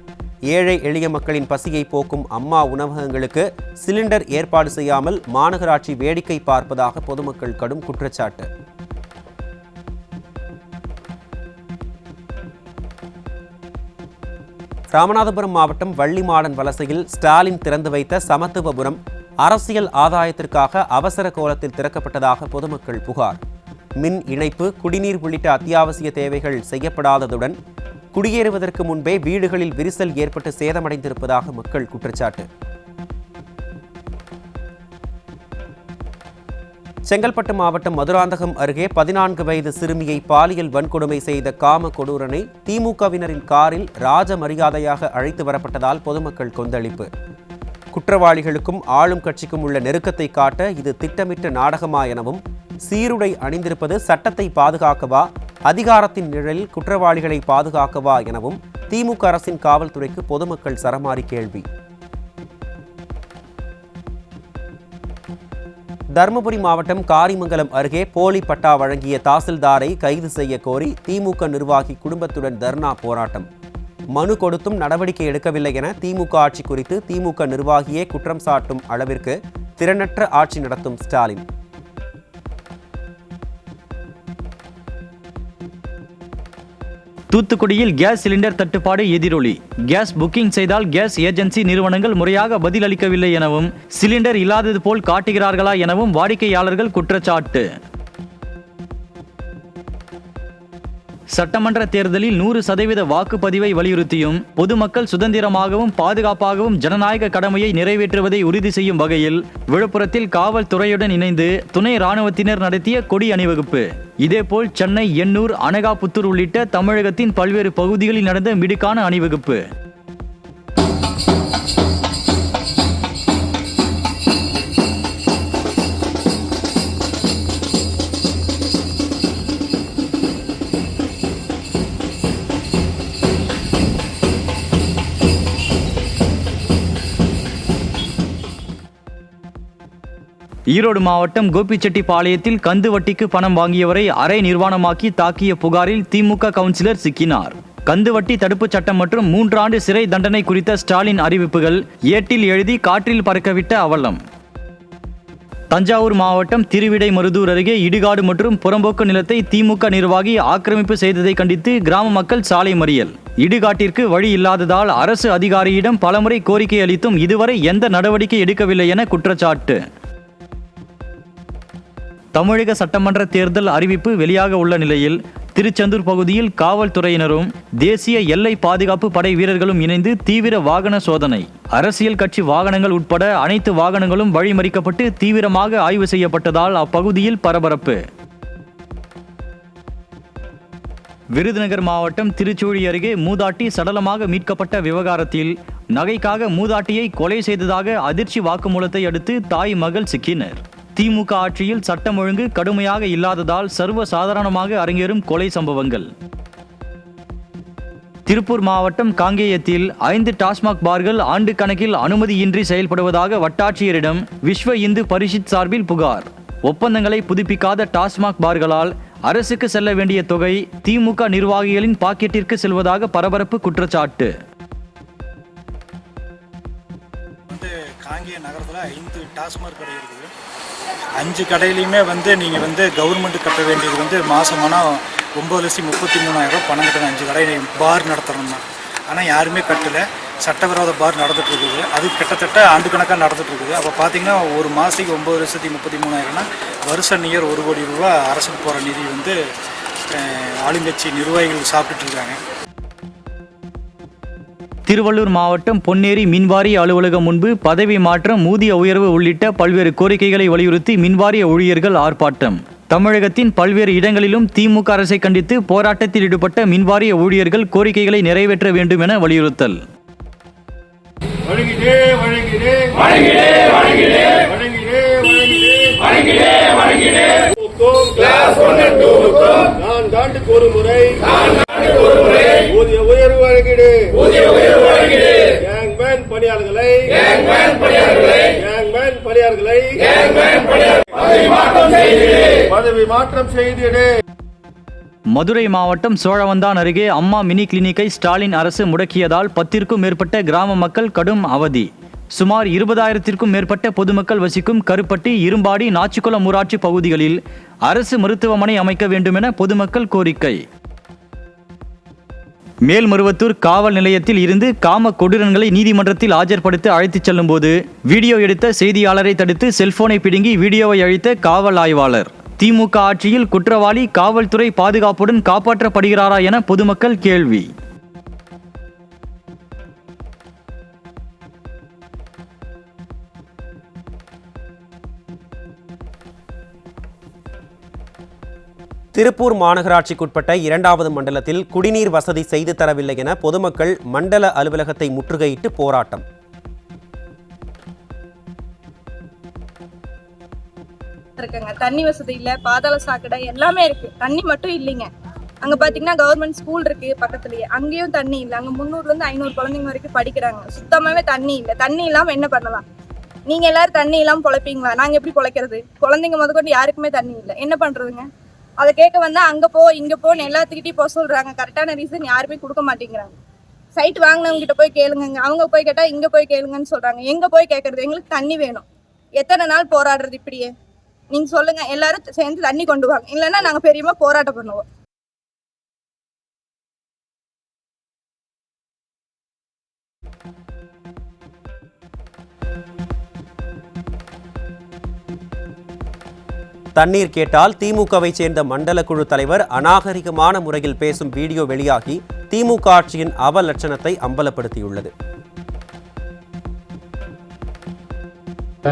ஏழை எளிய மக்களின் பசியை போக்கும் அம்மா உணவகங்களுக்கு சிலிண்டர் ஏற்பாடு செய்யாமல் மாநகராட்சி வேடிக்கை பார்ப்பதாக பொதுமக்கள் கடும் குற்றச்சாட்டு. ராமநாதபுரம் மாவட்டம் வள்ளிமாடன் வலசையில் ஸ்டாலின் திறந்து வைத்த சமத்துவபுரம் அரசியல் ஆதாயத்திற்காக அவசர கோலத்தில் திறக்கப்பட்டதாக பொதுமக்கள் புகார். மின் இணைப்பு, குடிநீர் உள்ளிட்ட அத்தியாவசிய தேவைகள் செய்யப்படாததுடன் குடியேறுவதற்கு முன்பே வீடுகளில் விரிசல் ஏற்பட்டு சேதமடைந்திருப்பதாக மக்கள் குற்றச்சாட்டு. செங்கல்பட்டு மாவட்டம் மதுராந்தகம் அருகே 14 வயது சிறுமியை பாலியல் வன்கொடுமை செய்த காம கொடூரனை திமுகவினரின் காரில் ராஜ மரியாதையாக அழைத்து வரப்பட்டதால் பொதுமக்கள் கொந்தளிப்பு. குற்றவாளிகளுக்கும் ஆளும் கட்சிக்கும் உள்ள நெருக்கத்தை காட்ட இது திட்டமிட்ட நாடகமா எனவும், சீருடை அணிந்திருப்பது சட்டத்தை பாதுகாக்கவா, அதிகாரத்தின் நிழலில் குற்றவாளிகளை பாதுகாக்கவா எனவும் திமுக அரசின் காவல்துறைக்கு பொதுமக்கள் சரமாரி கேள்வி. தருமபுரி மாவட்டம் காரிமங்கலம் அருகே போலி பட்டா வழங்கிய தாசில்தாரை கைது செய்ய கோரி திமுக நிர்வாகி குடும்பத்துடன் தர்ணா போராட்டம். மனு கொடுத்தும் நடவடிக்கை எடுக்கவில்லை என திமுக ஆட்சி குறித்து திமுக நிர்வாகியே குற்றம் சாட்டும் அளவிற்கு திறனற்ற ஆட்சி நடத்தும் ஸ்டாலின். தூத்துக்குடியில் கேஸ் சிலிண்டர் தட்டுப்பாடு எதிரொலி. கேஸ் புக்கிங் செய்தால் கேஸ் ஏஜென்சி நிறுவனங்கள் முறையாக பதில் அளிக்கவில்லை எனவும் சிலிண்டர் இல்லாதது போல் காட்டுகிறார்களா எனவும் வாடிக்கையாளர்கள் குற்றச்சாட்டு. சட்டமன்ற தேர்தலில் 100% வாக்குப்பதிவை வலியுறுத்தியும் பொதுமக்கள் சுதந்திரமாகவும் பாதுகாப்பாகவும் ஜனநாயக கடமையை நிறைவேற்றுவதை உறுதி செய்யும் வகையில் விழுப்புரத்தில் காவல்துறையுடன் இணைந்து துணை ராணுவத்தினர் நடத்திய கொடி அணிவகுப்பு. இதேபோல் சென்னை, எண்ணூர், அனகாபுத்தூர் உள்ளிட்ட தமிழகத்தின் பல்வேறு பகுதிகளில் நடந்த மிடுக்கான அணிவகுப்பு. ஈரோடு மாவட்டம் கோபிச்செட்டிப்பாளையத்தில் கந்து வட்டிக்கு பணம் வாங்கியவரை அரை நிர்வாணமாக்கி தாக்கிய புகாரில் திமுக கவுன்சிலர் சிக்கினார். கந்து வட்டி தடுப்புச் சட்டம் மற்றும் 3 ஆண்டு சிறை தண்டனை குறித்த ஸ்டாலின் அறிவிப்புகள் ஏட்டில் எழுதி காற்றில் பறக்கவிட்ட அவலம். தஞ்சாவூர் மாவட்டம் திருவிடைமருதூர் அருகே இடுகாடு மற்றும் புறம்போக்கு நிலத்தை திமுக நிர்வாகி ஆக்கிரமிப்பு செய்ததை கண்டித்து கிராம மக்கள் சாலை மறியல். இடுகாட்டிற்கு வழி இல்லாததால் அரசு அதிகாரியிடம் பலமுறை கோரிக்கை அளித்தும் இதுவரை எந்த நடவடிக்கை எடுக்கவில்லை என குற்றச்சாட்டு. தமிழக சட்டமன்ற தேர்தல் அறிவிப்பு வெளியாக உள்ள நிலையில் திருச்செந்தூர் பகுதியில் காவல்துறையினரும் தேசிய எல்லை பாதுகாப்பு படை வீரர்களும் இணைந்து தீவிர வாகன சோதனை. அரசியல் கட்சி வாகனங்கள் உட்பட அனைத்து வாகனங்களும் வழிமறிக்கப்பட்டு தீவிரமாக ஆய்வு செய்யப்பட்டதால் அப்பகுதியில் பரபரப்பு. விருதுநகர் மாவட்டம் திருச்சூழி அருகே மூதாட்டி சடலமாக மீட்கப்பட்ட விவகாரத்தில் நகைக்காக மூதாட்டியை கொலை செய்ததாக அதிர்ச்சி வாக்குமூலத்தை அடுத்து தாய் மகள் சிக்கினர். திமுக ஆட்சியில் சட்டம் ஒழுங்கு கடுமையாக இல்லாததால் சர்வ சாதாரணமாக அரங்கேறும் கொலை சம்பவங்கள். திருப்பூர் மாவட்டம் காங்கேயத்தில் 5 டாஸ்மாக் பார்கள் ஆண்டு கணக்கில் அனுமதியின்றி செயல்படுவதாக வட்டாட்சியரிடம் விஸ்வ இந்து பரிஷத் சார்பில் புகார். ஒப்பந்தங்களை புதுப்பிக்காத டாஸ்மாக் பார்களால் அரசுக்கு செல்ல வேண்டிய தொகை திமுக நிர்வாகிகளின் பாக்கெட்டிற்கு செல்வதாக பரபரப்பு குற்றச்சாட்டு. காங்கேய நகரத்தில் 5 டாஸ்மாக் கடை இருக்குது. 5 கடையிலையுமே நீங்கள் கவர்மெண்ட் கட்ட வேண்டியது மாதமானால் 9,33,000 பணம் கட்டணும். 5 கடை பார் நடத்தணும்னா. ஆனால் யாருமே கட்டலை. சட்டவிரோத பார் நடந்துட்டு இருக்குது. அது கிட்டத்தட்ட ஆண்டு கணக்காக நடந்துட்டு இருக்குது. அப்போ பார்த்தீங்கன்னா ஒரு மாதத்துக்கு 9,33,000னா வருஷம் நியர் 1 கோடி ரூபா அரசுக்கு போகிற நிதி ஆளுங்கட்சி நிர்வாகிகள் சாப்பிட்டுட்டு இருக்காங்க. திருவள்ளூர் மாவட்டம் பொன்னேரி மின்வாரிய அலுவலகம் முன்பு பதவி மாற்றம், ஊதிய உயர்வு உள்ளிட்ட பல்வேறு கோரிக்கைகளை வலியுறுத்தி மின்வாரிய ஊழியர்கள் ஆர்ப்பாட்டம். தமிழகத்தின் பல்வேறு இடங்களிலும் திமுக அரசை கண்டித்து போராட்டத்தில் ஈடுபட்ட மின்வாரிய ஊழியர்கள் கோரிக்கைகளை நிறைவேற்ற வேண்டும் என வலியுறுத்தல். ஊதிய உயர்வு வழங்கிடு. கேங்மேன் பணியாளர்களை பதவி மாற்றம் செய்திடு. மதுரை மாவட்டம் சோழவந்தான் அருகே அம்மா மினி கிளினிக்கை ஸ்டாலின் அரசு முடக்கியதால் 10க்கும் மேற்பட்ட கிராம மக்கள் கடும் அவதி. சுமார் 20,000க்கும் மேற்பட்ட பொதுமக்கள் வசிக்கும் கருப்பட்டி, இரும்பாடி, நாச்சிக்குளம் ஊராட்சி பகுதிகளில் அரசு மருத்துவமனை அமைக்க வேண்டும் என பொதுமக்கள் கோரிக்கை. மேல்மருவத்தூர் காவல் நிலையத்தில் இருந்து காம கொடூரன்களை நீதிமன்றத்தில் ஆஜர்படுத்த அழைத்துச் செல்லும் போது வீடியோ எடுத்த செய்தியாளரை தடுத்து செல்போனை பிடுங்கி வீடியோவை அழித்த காவல் ஆய்வாளர். திமுக ஆட்சியில் குற்றவாளி காவல்துறை பாதுகாப்புடன் காப்பாற்றப்படுகிறாரா என பொதுமக்கள் கேள்வி. திருப்பூர் மாநகராட்சிக்குட்பட்ட 2வது மண்டலத்தில் குடிநீர் வசதி செய்து தரவில்லை என பொதுமக்கள் மண்டல அலுவலகத்தை முற்றுகையிட்டு போராட்டம். தண்ணி வசதி இல்ல, பாதாள சாக்கடை எல்லாமே இருக்கு, தண்ணி மட்டும் இல்லைங்க. அங்க பாத்தீங்கன்னா கவர்மெண்ட் ஸ்கூல் இருக்கு பக்கத்துலயே, அங்கேயும் தண்ணி இல்ல. அங்க 300ல இருந்து 500 குழந்தைங்க வரைக்கும் படிக்கிறாங்க. சுத்தமாவே தண்ணி இல்ல. தண்ணி இல்லாம என்ன பண்ணலாம்? நீங்க எல்லாரும் தண்ணி இல்லாம பொழைப்பீங்களா? நாங்க எப்படி பொழைக்கிறது? குழந்தைங்க முதற்கொண்டு யாருக்குமே தண்ணி இல்ல, என்ன பண்றதுங்க? அதை கேட்க வந்தா அங்க போ இங்க போன்னு எல்லாத்துக்கிட்டையும் போக சொல்றாங்க. கரெக்டான ரீசன் யாருமே கொடுக்க மாட்டேங்கிறாங்க. சைட் வாங்கினவங்க கிட்ட போய் கேளுங்க, அவங்க போய் கேட்டா இங்க போய் கேளுங்கன்னு சொல்றாங்க. எங்க போய் கேட்கறது? எங்களுக்கு தண்ணி வேணும். எத்தனை நாள் போராடுறது இப்படியே? நீங்க சொல்லுங்க. எல்லாரும் சேர்ந்து தண்ணி கொண்டு வாங்க, இல்லைன்னா நாங்க பெரியமா போராட்டம் பண்ணுவோம். தண்ணீர் கேட்டால் திமுகவை சேர்ந்த மண்டல குழு தலைவர் அநாகரிகமான முறையில் பேசும் வீடியோ வெளியாகி திமுக ஆட்சியின் அவலட்சணத்தை அம்பலப்படுத்தியுள்ளது.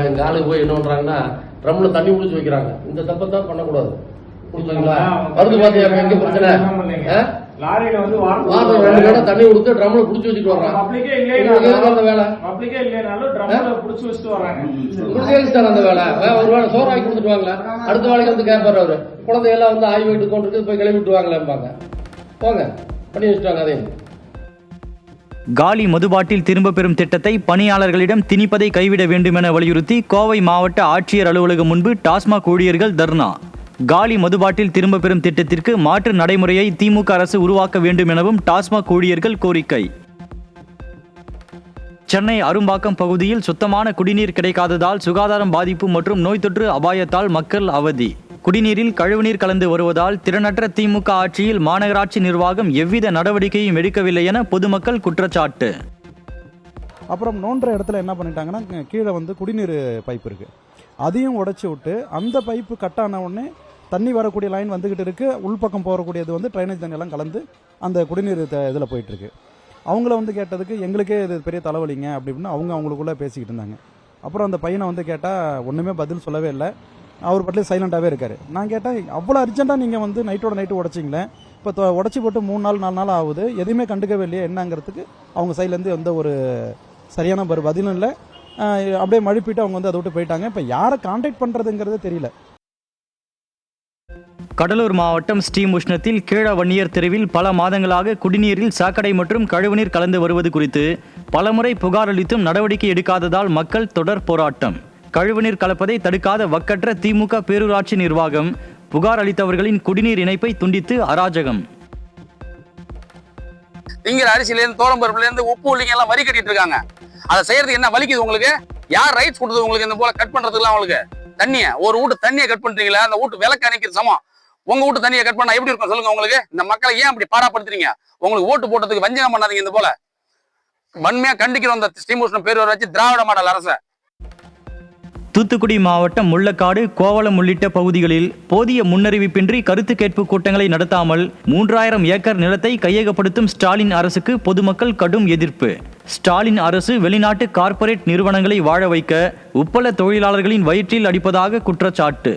எங்க ஆளுக்கு போய் என்ன பண்றாங்கன்னா ட்ரம்ல தண்ணி குடிச்சு வைக்கிறாங்க. இந்த தப்பை தான் பண்ணக்கூடாது. வருது பாத்தியா எங்க பிரச்சனை? லாரியில வந்து வாரம் 2 கடை தண்ணி கொடுத்து ட்ரம்ல புடிச்சு வச்சுட்டு வர்றாங்க. அந்த வேலை அந்த வேலை ஒரு வேலை சோறு ஆக்கி கொடுத்துட்டு வாங்கல, அடுத்த வேலைக்கு வந்து கேட்பாரு அவரு. குழந்தையெல்லாம் வந்து ஆய்வு வீட்டு கொண்டு போய் கிளம்பி விட்டு வாங்கலாம்பாங்க. போங்க பண்ணி வச்சுட்டாங்க. அதே காலி மதுபாட்டில் திரும்ப பெறும் திட்டத்தை பணியாளர்களிடம் திணிப்பதை கைவிட வேண்டும் என வலியுறுத்தி கோவை மாவட்ட ஆட்சியர் அலுவலகம் முன்பு டாஸ்மாக் ஊழியர்கள் தர்ணா. காலி மதுபாட்டில் திரும்ப பெறும் திட்டத்திற்கு மாற்று நடைமுறையை திமுக அரசு உருவாக்க வேண்டும் எனவும் டாஸ்மாக் ஊழியர்கள் கோரிக்கை. சென்னை அரும்பாக்கம் பகுதியில் சுத்தமான குடிநீர் கிடைக்காததால் சுகாதாரம் பாதிப்பு மற்றும் நோய் தொற்று அபாயத்தால் மக்கள் அவதி. குடிநீரில் கழிவுநீர் கலந்து வருவதால் திறனற்ற திமுக ஆட்சியில் மாநகராட்சி நிர்வாகம் எவ்வித நடவடிக்கையும் எடுக்கவில்லை என பொதுமக்கள் குற்றச்சாட்டு. அப்புறம் நோன்ற இடத்துல என்ன பண்ணிட்டாங்கன்னா, கீழே வந்து குடிநீர் பைப் இருக்கு, அதையும் உடைச்சி விட்டு அந்த பைப்பு கட் ஆன உடனே தண்ணி வரக்கூடிய லைன் வந்துகிட்டு இருக்கு. உள்பக்கம் போகக்கூடியது வந்து ட்ரைனேஜ் தண்ணி எல்லாம் கலந்து அந்த குடிநீர் இதில் போயிட்டு இருக்கு. அவங்கள வந்து கேட்டதுக்கு எங்களுக்கே இது பெரிய தலைவலிங்க அப்படின்னு அவங்களுக்குள்ள பேசிக்கிட்டு இருந்தாங்க. அப்புறம் அந்த பையனை வந்து கேட்டால் ஒன்றுமே பதில் சொல்லவே இல்லை. அவர் பட்டிலே சைலண்டாகவே இருக்காரு. நான் கேட்டேன், அவ்வளோ அர்ஜென்ட்டாக நீங்கள் வந்து நைட்டோட நைட்டு உடைச்சிங்களே, இப்போ உடச்சி போட்டு 3 நாள் 4 நாள் ஆகுது, எதுவுமே கண்டுக்கவே இல்லையே என்னங்கிறதுக்கு அவங்க சைட்லேருந்து எந்த ஒரு சரியான பதிலும் இல்லை. அப்படியே மழுப்பிட்டு அவங்க வந்து அதை விட்டு போயிட்டாங்க. இப்போ யாரை கான்டாக்ட் பண்ணுறதுங்கிறது தெரியல. கடலூர் மாவட்டம் ஸ்ரீமுஷ்ணத்தில் கீழவன்னியர் தெருவில் பல மாதங்களாக குடிநீரில் சாக்கடை மற்றும் கழிவுநீர் கலந்து வருவது குறித்து பலமுறை புகார் அளித்தும் நடவடிக்கை எடுக்காததால் மக்கள் தொடர் போராட்டம். கழிவுநீர் கலப்பதை தடுக்காத வக்கற்ற திமுக பேரூராட்சி நிர்வாகம் புகார் அளித்தவர்களின் குடிநீர் இணைப்பை துண்டித்து அராஜகம். திங்கிற அரிசியிலேருந்து தோரம்பருப்புலேருந்து உப்பு உள்ளிங்க எல்லாம் வரி கட்டிட்டு இருக்காங்க. அதை செய்யறதுக்கு என்ன வலிக்குது உங்களுக்கு? யார் ரைட்ஸ் கொடுத்தது உங்களுக்கு இந்த போல கட் பண்றதுக்குலாம்? உங்களுக்கு தண்ணியை ஒரு வீட்டு தண்ணியை கட் பண்றீங்களா? அந்த வீட்டு விளக்கு அணைக்கிறது சமம். உங்க வீட்டு தண்ணியை கட் பண்ணா எப்படி இருக்கும் சொல்லுங்க? உங்களுக்கு இந்த மக்களை ஏன் அப்படி பாராப்படுத்துறீங்க? உங்களுக்கு ஓட்டு போட்டதுக்கு வஞ்சகம் பண்ணாதீங்க. இந்த போல வன்மையா கண்டிக்கிறோம் இந்த ஸ்ரீமுஷ்ணம் பேரூராட்சி திராவிட மாடல் அரசை. தூத்துக்குடி மாவட்டம் முள்ளக்காடு, கோவளம் உள்ளிட்ட பகுதிகளில் போதிய முன்னறிவிப்பின்றி கருத்து கேட்பு கூட்டங்களை நடத்தாமல் 3000 ஏக்கர் நிலத்தை கையகப்படுத்தும் ஸ்டாலின் அரசுக்கு பொதுமக்கள் கடும் எதிர்ப்பு. ஸ்டாலின் அரசு வெளிநாட்டு கார்ப்பரேட் நிறுவனங்களை வாழ வைக்க உப்பள தொழிலாளர்களின் வயிற்றில் அடிப்பதாக குற்றச்சாட்டு.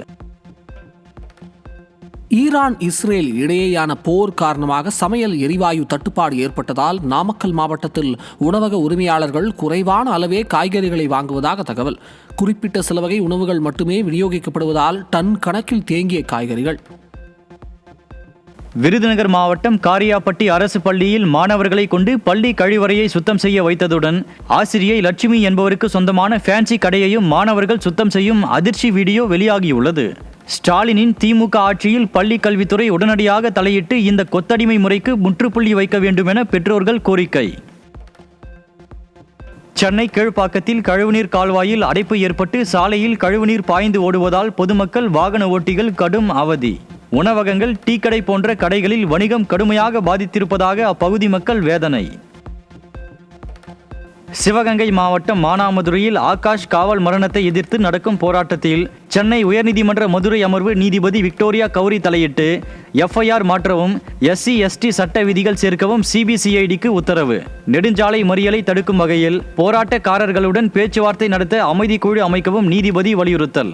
ஈரான் இஸ்ரேல் இடையேயான போர் காரணமாக சமையல் எரிவாயு தட்டுப்பாடு ஏற்பட்டதால் நாமக்கல் மாவட்டத்தில் உணவக உரிமையாளர்கள் குறைவான அளவே காய்கறிகளை வாங்குவதாக தகவல். குறிப்பிட்ட சில வகை உணவுகள் மட்டுமே விநியோகிக்கப்படுவதால் டன் கணக்கில் தேங்கிய காய்கறிகள். விருதுநகர் மாவட்டம் காரியாப்பட்டி அரசு பள்ளியில் மாணவர்களை கொண்டு பள்ளி கழிவறையை சுத்தம் செய்ய வைத்ததுடன் ஆசிரியை லட்சுமி என்பவருக்கு சொந்தமான ஃபேன்சி கடையையும் மாணவர்கள் சுத்தம் செய்யும் அதிர்ச்சி வீடியோ வெளியாகியுள்ளது. ஸ்டாலினின் திமுக ஆட்சியில் பள்ளி கல்வித்துறை உடனடியாக தலையிட்டு இந்த கொத்தடிமை முறைக்கு முற்றுப்புள்ளி வைக்க வேண்டும் என பெற்றோர்கள் கோரிக்கை. சென்னை கீழ்ப்பாக்கத்தில் கழிவுநீர் கால்வாயில் அடைப்பு ஏற்பட்டு சாலையில் கழிவுநீர் பாய்ந்து ஓடுவதால் பொதுமக்கள் வாகன ஓட்டிகள் கடும் அவதி. உணவகங்கள், டீ கடை போன்ற கடைகளில் வணிகம் கடுமையாக பாதித்திருப்பதாக அப்பகுதி மக்கள் வேதனை. சிவகங்கை மாவட்டம் மானாமதுரையில் ஆகாஷ் காவல் மரணத்தை எதிர்த்து நடக்கும் போராட்டத்தில் சென்னை உயர்நீதிமன்ற மதுரை அமர்வு நீதிபதி விக்டோரியா கௌரி தலையிட்டு எஃப்ஐஆர் மாற்றவும், SC/ST சட்ட விதிகள் சேர்க்கவும் CBCIDக்கு உத்தரவு. நெடுஞ்சாலை மறியலை தடுக்கும் வகையில் போராட்டக்காரர்களுடன் பேச்சுவார்த்தை நடத்த அமைதி குழு அமைக்கவும் நீதிபதி வலியுறுத்தல்.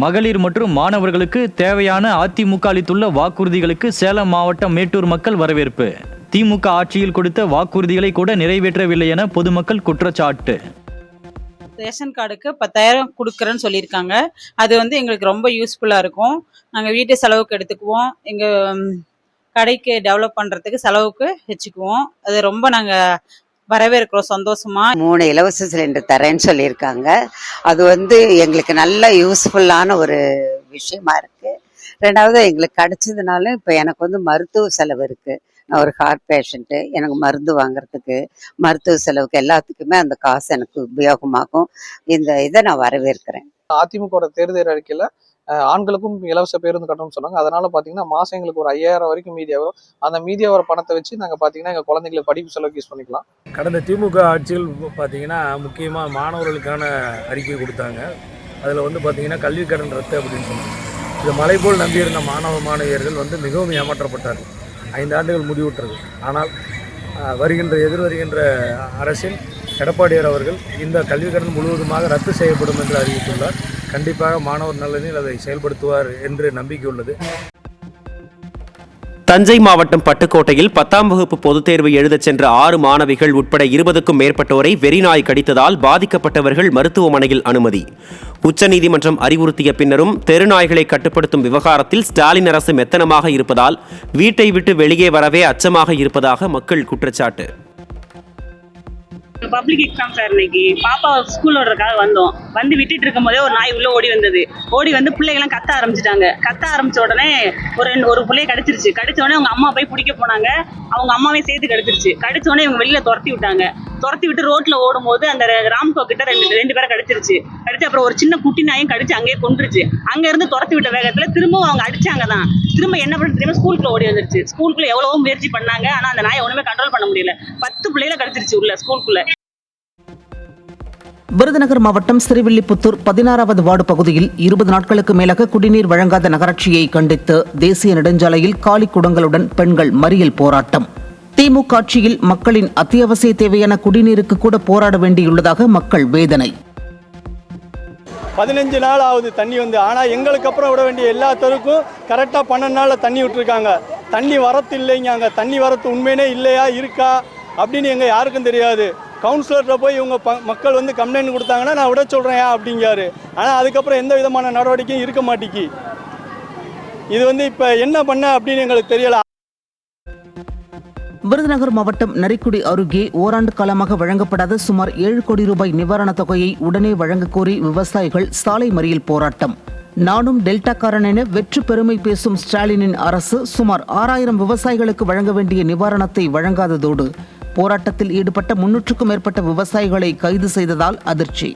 மகளிர் மற்றும் மாணவர்களுக்கு தேவையான அதிமுக அளித்துள்ள வாக்குறுதிகளுக்கு சேலம் மாவட்டம் மேட்டூர் மக்கள் வரவேற்பு. திமுக ஆட்சியில் கொடுத்த வாக்குறுதிகளை கூட நிறைவேற்றவில்லை என பொதுமக்கள் குற்றச்சாட்டு. ரேஷன் கார்டுக்கு 10,000 கொடுக்குறேன்னு சொல்லியிருக்காங்க. அது எங்களுக்கு ரொம்ப யூஸ்ஃபுல்லாக இருக்கும். நாங்கள் வீட்டு செலவுக்கு எடுத்துக்குவோம், எங்கள் கடைக்கு டெவலப் பண்ணுறதுக்கு செலவுக்கு வச்சுக்குவோம். அது ரொம்ப நாங்கள் வரவேற்கிறோம் சந்தோஷமா. 3 இலவச சிலிண்டர் தரேன்னு சொல்லியிருக்காங்க. அது எங்களுக்கு நல்ல யூஸ்ஃபுல்லான ஒரு விஷயமா இருக்கு. ரெண்டாவது எங்களுக்கு கிடைச்சதுனால இப்போ எனக்கு வந்து மருத்துவ செலவு இருக்குது. நான் ஒரு ஹார்ட் பேஷண்ட்டு. எனக்கு மருந்து வாங்குறதுக்கு, மருத்துவ செலவுக்கு எல்லாத்துக்குமே அந்த காசு எனக்கு உபயோகமாகும். இந்த இதை நான் வரவேற்கிறேன். அதிமுக தேர்தல் அறிக்கையில் ஆண்களுக்கும் இலவச பேருந்து கட்டணம்னு சொன்னாங்க. அதனால பார்த்தீங்கன்னா மாதம் எங்களுக்கு ஒரு 5000 வரைக்கும் மீதியாகும். அந்த மீதியாகிற பணத்தை வச்சு நாங்கள் பார்த்தீங்கன்னா எங்கள் குழந்தைங்களுக்கு படிப்பு செலவுக்கு யூஸ் பண்ணிக்கலாம். கடந்த திமுக ஆட்சியில் பார்த்தீங்கன்னா முக்கியமாக மாணவர்களுக்கான அறிக்கை கொடுத்தாங்க. அதில் வந்து பார்த்தீங்கன்னா கல்வி கடன் ரத்து அப்படின்னு சொன்னாங்க. இது மலை போல் நம்பியிருந்த மாணவியர்கள் வந்து மிகவும் ஏமாற்றப்பட்டார்கள். 5 ஆண்டுகள் முடிவுற்றது. ஆனால் எதிர்வருகின்ற அரசில் எடப்பாடியார் அவர்கள் இந்த கல்வி கடன் முழுவதுமாக ரத்து செய்யப்படும் என்று அறிவித்துள்ளார். கண்டிப்பாக மாணவர் நலனில் அதை செயல்படுத்துவார் என்று நம்பிக்கை உள்ளது. தஞ்சை மாவட்டம் பட்டுக்கோட்டையில் 10ஆம் வகுப்பு பொதுத் தேர்வு எழுதச் சென்ற 6 மாணவிகள் உட்பட 20க்கும் மேற்பட்டோரை வெறிநாய் கடித்ததால் பாதிக்கப்பட்டவர்கள் மருத்துவமனையில் அனுமதி. உச்சநீதிமன்றம் அறிவுறுத்திய பின்னரும் தெருநாய்களை கட்டுப்படுத்தும் விவகாரத்தில் ஸ்டாலின் அரசு மெத்தனமாக இருப்பதால் வீட்டை விட்டு வெளியே வரவே அச்சமாக இருப்பதாக மக்கள் குற்றச்சாட்டு. பப்ளிக் எக்ஸாம் சார், இன்னைக்கு பாப்பா ஸ்கூல் விடுறதுக்காக வந்தோம். வந்து விட்டுட்டு இருக்கும் போதே ஒரு நாய் உள்ள ஓடி வந்தது. ஓடி வந்து பிள்ளைங்களாம் கத்த ஆரம்பிச்சிட்டாங்க. கத்த ஆரம்பிச்ச உடனே ஒரு பிள்ளைய கடிச்சிருச்சு. கடிச்ச உடனே அவங்க அம்மா போய் பிடிக்க போனாங்க. அவங்க அம்மாவே சேர்த்து கடிச்சிருச்சு. கடிச்ச உடனே இவங்க வெளியில துரத்தி விட்டாங்க. துரத்தி விட்டு ரோட்ல ஓடும் போது அந்த ராம்கோ கிட்ட ரெண்டு பேரை கடிச்சிருச்சு. கடிச்சு அப்புறம் ஒரு சின்ன குட்டி நாயும் கடிச்சு அங்கேயே கொண்டுருச்சு. அங்க இருந்து துரத்தி விட்ட வேகத்துல திரும்பவும் அவங்க அடிச்சாங்க தான். திரும்ப என்ன பண்ண தெரியுமா, ஸ்கூலுக்குள்ள ஓடி வந்துருச்சு. ஸ்கூலுக்குள்ள எவ்வளவோ முயற்சி பண்ணாங்க. ஆனா அந்த நாயை ஒண்ணுமே கண்ட்ரோல் பண்ண முடியல. 10 பிள்ளைகளை கடிச்சிருச்சு உள்ள ஸ்கூலுக்குள்ள. விருதுநகர் மாவட்டம் ஸ்ரீவில்லிபுத்தூர் 16வது வார்டு பகுதியில் 20 நாட்களுக்கு மேலாக குடிநீர் வழங்காத நகராட்சியை கண்டித்து தேசிய நெடுஞ்சாலையில் காலி குடங்களுடன் பெண்கள் மறியல் போராட்டம். திமுக ஆட்சியில் மக்களின் அத்தியாவசிய தேவையான குடிநீருக்கு கூட போராட வேண்டியுள்ளதாக மக்கள் வேதனை. 15 நாள் ஆகுது தண்ணி வந்து. ஆனால் எங்களுக்கு அப்புறம் விட வேண்டிய எல்லா தெருக்கும் கரெக்டாக 12 நாளில் தண்ணி விட்டுருக்காங்க. தண்ணி வரத்து இல்லைங்க. தண்ணி வரத்து உண்மையிலே இல்லையா இருக்கா அப்படின்னு எங்கள் யாருக்கும் தெரியாது. கவுன்சிலர்கிட்ட போய் இவங்க மக்கள் வந்து கம்ப்ளைண்ட் கொடுத்தாங்கன்னா நான் விட சொல்கிறேன் அப்படிங்காரு. ஆனால் அதுக்கப்புறம் எந்த விதமான நடவடிக்கையும் இருக்க மாட்டேங்கி. இது வந்து இப்போ என்ன பண்ண அப்படின்னு எங்களுக்கு தெரியல. விருதுநகர் மாவட்டம் நரிக்குடி அருகே ஓராண்டு காலமாக வழங்கப்படாத சுமார் 7 கோடி ரூபாய் நிவாரணத் தொகையை உடனே வழங்க கோரி விவசாயிகள் சாலை மறியல் போராட்டம். நானும் டெல்டாக்காரன் என வெற்று பெருமை பேசும் ஸ்டாலினின் அரசு சுமார் 6000 விவசாயிகளுக்கு வழங்க வேண்டிய நிவாரணத்தை வழங்காததோடு போராட்டத்தில் ஈடுபட்ட 300க்கும் மேற்பட்ட விவசாயிகளை கைது செய்ததால் அதிர்ச்சி.